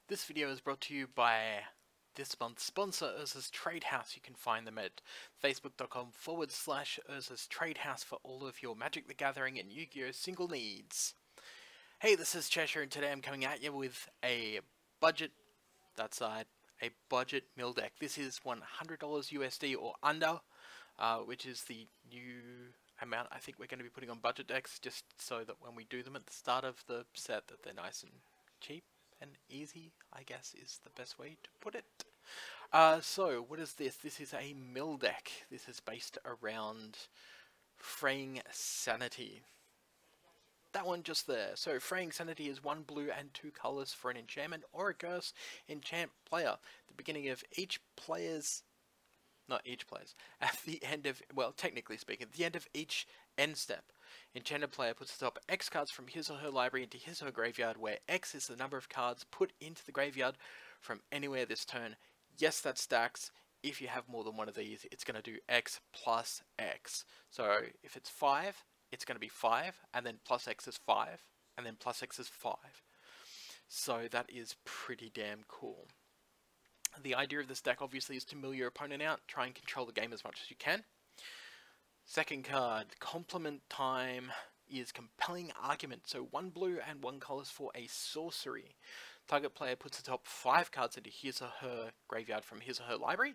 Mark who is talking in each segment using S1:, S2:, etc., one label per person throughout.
S1: This video is brought to you by this month's sponsor, Urza's Trade House. You can find them at facebook.com/Urza's Trade House for all of your Magic the Gathering and Yu-Gi-Oh! Single needs. Hey, this is Cheshire, and today I'm coming at you with a budget, a budget mill deck. This is $100 USD or under, which is the new amount I think we're going to be putting on budget decks, just so that when we do them at the start of the set that they're nice and cheap and easy, I guess is the best way to put it. So what is this? This is a mill deck. This is based around Fraying Sanity. That one just there. So Fraying Sanity is 1 blue and 2 colors for an enchantment or a curse enchant player. At the beginning of each player's, at the end of, well, technically speaking, at the end of each end step, enchanted player puts the top X cards from his or her library into his or her graveyard, where X is the number of cards put into the graveyard from anywhere this turn. Yes, that stacks. If you have more than one of these, it's going to do X plus X. So if it's 5, it's going to be 5, and then plus X is 5, and then plus X is 5. So that is pretty damn cool. The idea of this deck obviously is to mill your opponent out, try and control the game as much as you can. Second card, complement time, is Compelling Argument. So 1 blue and 1 colors for a sorcery. Target player puts the top 5 cards into his or her graveyard from his or her library.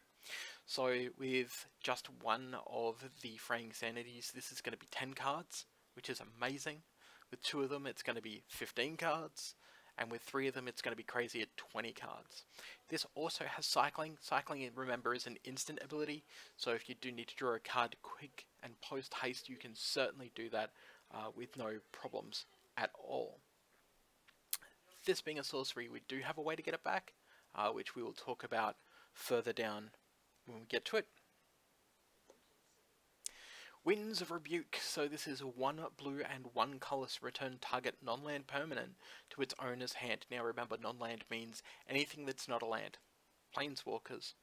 S1: So with just one of the Fraying Sanities, this is going to be 10 cards, which is amazing. With 2 of them, it's going to be 15 cards. And with 3 of them, it's going to be crazy at 20 cards. This also has cycling. Cycling, remember, is an instant ability. So if you do need to draw a card quick and post haste, you can certainly do that with no problems at all. This being a sorcery, we do have a way to get it back, which we will talk about further down when we get to it. Winds of Rebuke. So this is 1 blue and 1 colorless. Return target non-land permanent to its owner's hand. Now remember, non-land means anything that's not a land. Planeswalkers,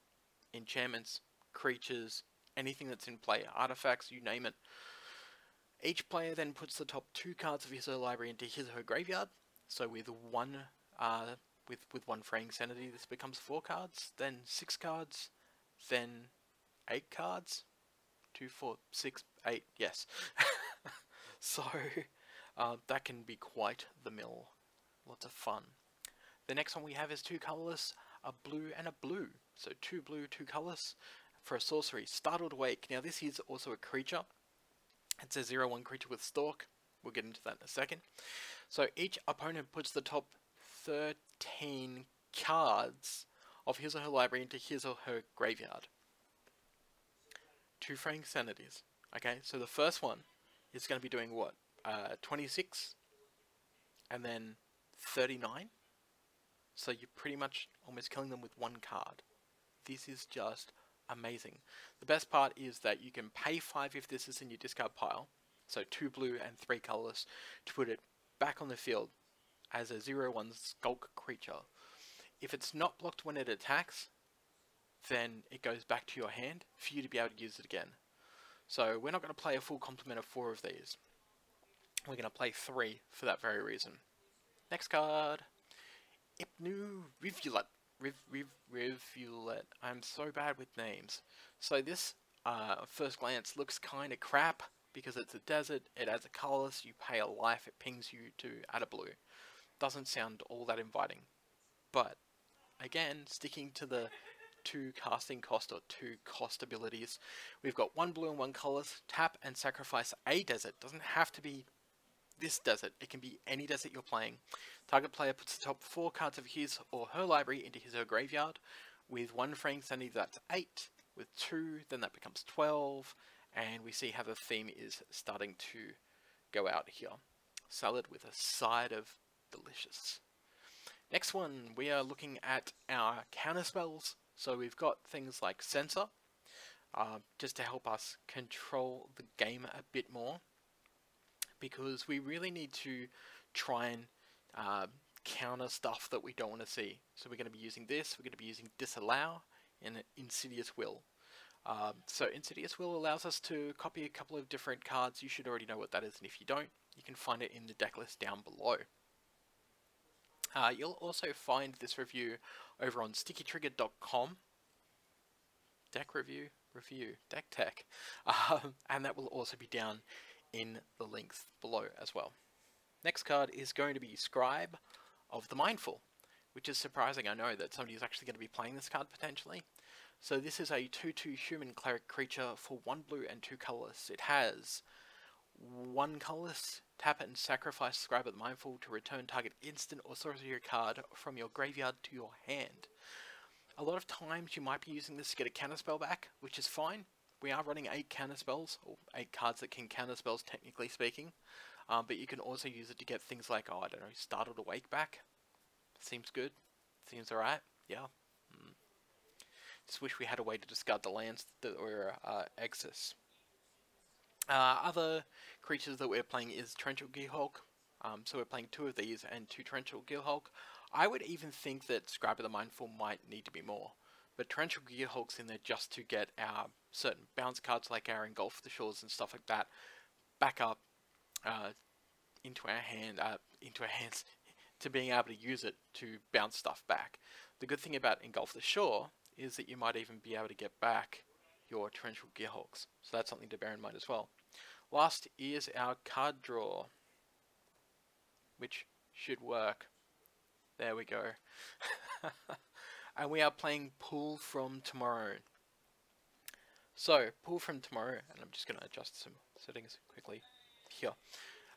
S1: enchantments, creatures, anything that's in play, artifacts, you name it. Each player then puts the top 2 cards of his or her library into his or her graveyard. So with one Fraying Sanity, this becomes 4 cards, then 6 cards, then 8 cards. 2, 4, 6, 8, yes. So that can be quite the mill. Lots of fun. The next one we have is 2 colorless, a blue and a blue. So 2 blue, 2 colorless for a sorcery. Startled Awake. Now this is also a creature. It's a 0/1 creature with Stalk. We'll get into that in a second. So each opponent puts the top 13 cards of his or her library into his or her graveyard. 2 Fraying Sanities. Okay, so the first one is going to be doing what? 26 and then 39. So you're pretty much almost killing them with 1 card. This is just amazing. The best part is that you can pay 5 if this is in your discard pile. So 2 blue and 3 colorless to put it back on the field as a 0/1 skulk creature. If it's not blocked when it attacks, then it goes back to your hand for you to be able to use it again. So we're not going to play a full complement of 4 of these. We're going to play 3 for that very reason. Next card, Ipnu Rivulet. Rivulet. I'm so bad with names. So this, at first glance, looks kind of crap because it's a desert, it adds a colorless, you pay a life, it pings you to add a blue. Doesn't sound all that inviting. But, again, sticking to the 2 casting cost or 2 cost abilities. We've got 1 blue and 1 colorless. Tap and sacrifice a desert. Doesn't have to be this desert. It can be any desert you're playing. Target player puts the top 4 cards of his or her library into his or her graveyard. With 1 Fraying Sanity, that's 8. With 2, then that becomes 12. And we see how the theme is starting to go out here. Salad with a side of delicious. Next one, we are looking at our counter spells. So we've got things like Censor, just to help us control the game a bit more, because we really need to try and counter stuff that we don't want to see. So we're going to be using this, we're going to be using Disallow and Insidious Will. So Insidious Will allows us to copy a couple of different cards. You should already know what that is, and if you don't, you can find it in the deck list down below. You'll also find this review over on stickytrigger.com. Deck review, deck tech. And that will also be down in the links below as well. Next card is going to be Scribe of the Mindful, which is surprising. I know that somebody is actually going to be playing this card potentially. So this is a 2/2 human cleric creature for 1 blue and 2 colorless. It has 1 colorless, tap it and sacrifice Scribe of the Mindful to return target instant or sorcery card from your graveyard to your hand. A lot of times you might be using this to get a counterspell back, which is fine. We are running 8 counterspells, or 8 cards that can counterspells technically speaking. But you can also use it to get things like, oh, I don't know, Startled Awake back. Seems good. Seems alright. Yeah. Just wish we had a way to discard the lands that were excess. Other creatures that we're playing is Torrential Gearhulk. So we're playing 2 of these and 2 Torrential Gearhulk. I would even think that Scribe of the Mindful might need to be more. But Torrential Gearhulk's in there just to get our certain bounce cards like our Engulf the Shores and stuff like that back up into our hands to being able to use it to bounce stuff back. The good thing about Engulf the Shore is that you might even be able to get back your Torrential Gearhulks. So that's something to bear in mind as well. Last is our card draw, which should work. There we go. And we are playing Pull from Tomorrow. So, Pull from Tomorrow, and I'm just going to adjust some settings quickly here.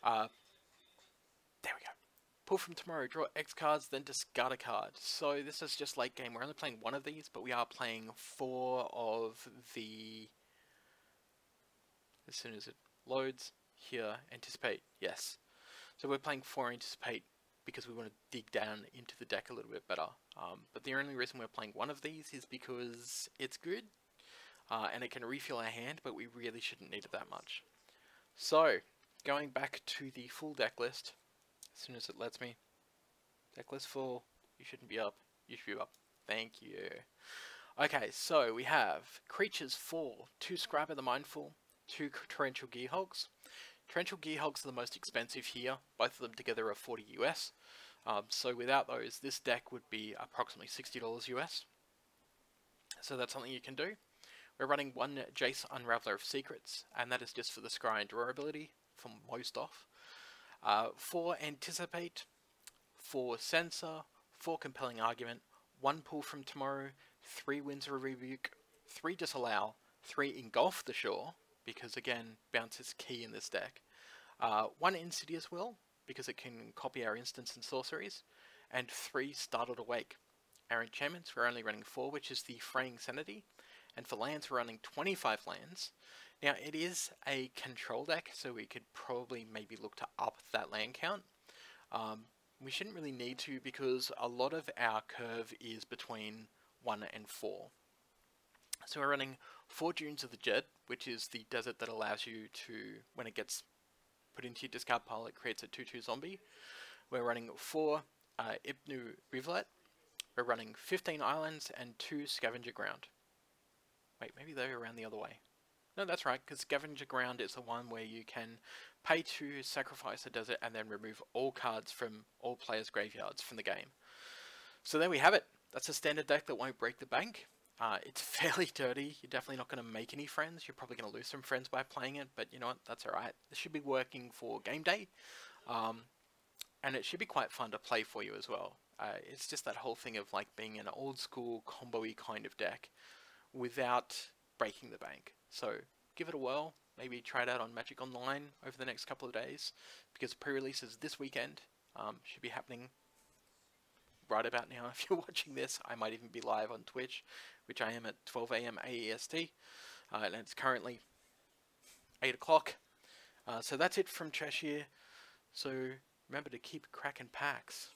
S1: There we go. Pull from Tomorrow, draw X cards, then discard a card. So this is just late game. We're only playing 1 of these, but we are playing 4 of the... As soon as it loads, here, Anticipate, yes. So we're playing 4 Anticipate because we want to dig down into the deck a little bit better. But the only reason we're playing 1 of these is because it's good, and it can refill our hand, but we really shouldn't need it that much. So, going back to the full deck list, as soon as it lets me. Deck list full, you shouldn't be up, you should be up. Thank you. Okay, so we have creatures for 2 Scribe of the Mindful, 2 Torrential Gearhulks. Torrential Gearhulks are the most expensive here, both of them together are 40 US. So without those, this deck would be approximately $60 US. So that's something you can do. We're running 1 Jace Unraveler of Secrets, and that is just for the scry and draw ability, for most off. 4 Anticipate, 4 Censor, 4 Compelling Argument, 1 Pull from Tomorrow, 3 Winds of Rebuke, 3 Disallow, 3 Engulf the Shore, because again, bounce is key in this deck. 1 Insidious Will, because it can copy our instants and sorceries, and 3 Startled Awake. Our enchantments, we're only running 4, which is the Fraying Sanity, and for lands, we're running 25 lands. Now, it is a control deck, so we could probably maybe look to up that land count. We shouldn't really need to, because a lot of our curve is between 1 and 4. So we're running 4 Dunes of the Jet, which is the desert that allows you to, when it gets put into your discard pile, it creates a 2/2 zombie. We're running 4 Ipnu Rivulet. We're running 15 islands and 2 Scavenger Ground. Wait, maybe they're around the other way. No, that's right, because Scavenger Ground is the one where you can pay to sacrifice a desert and then remove all cards from all players' graveyards from the game. So there we have it. That's a standard deck that won't break the bank. It's fairly dirty. You're definitely not going to make any friends. You're probably going to lose some friends by playing it, but you know what? That's alright. This should be working for game day, and it should be quite fun to play for you as well. It's just that whole thing of like being an old school combo-y kind of deck without breaking the bank. So give it a whirl. Maybe try it out on Magic Online over the next couple of days, because pre-release is this weekend. Should be happening right about now. If you're watching this, I might even be live on Twitch, which I am at 12 AM AEST, and it's currently 8 o'clock. So that's it from Trash here. So remember to keep cracking packs.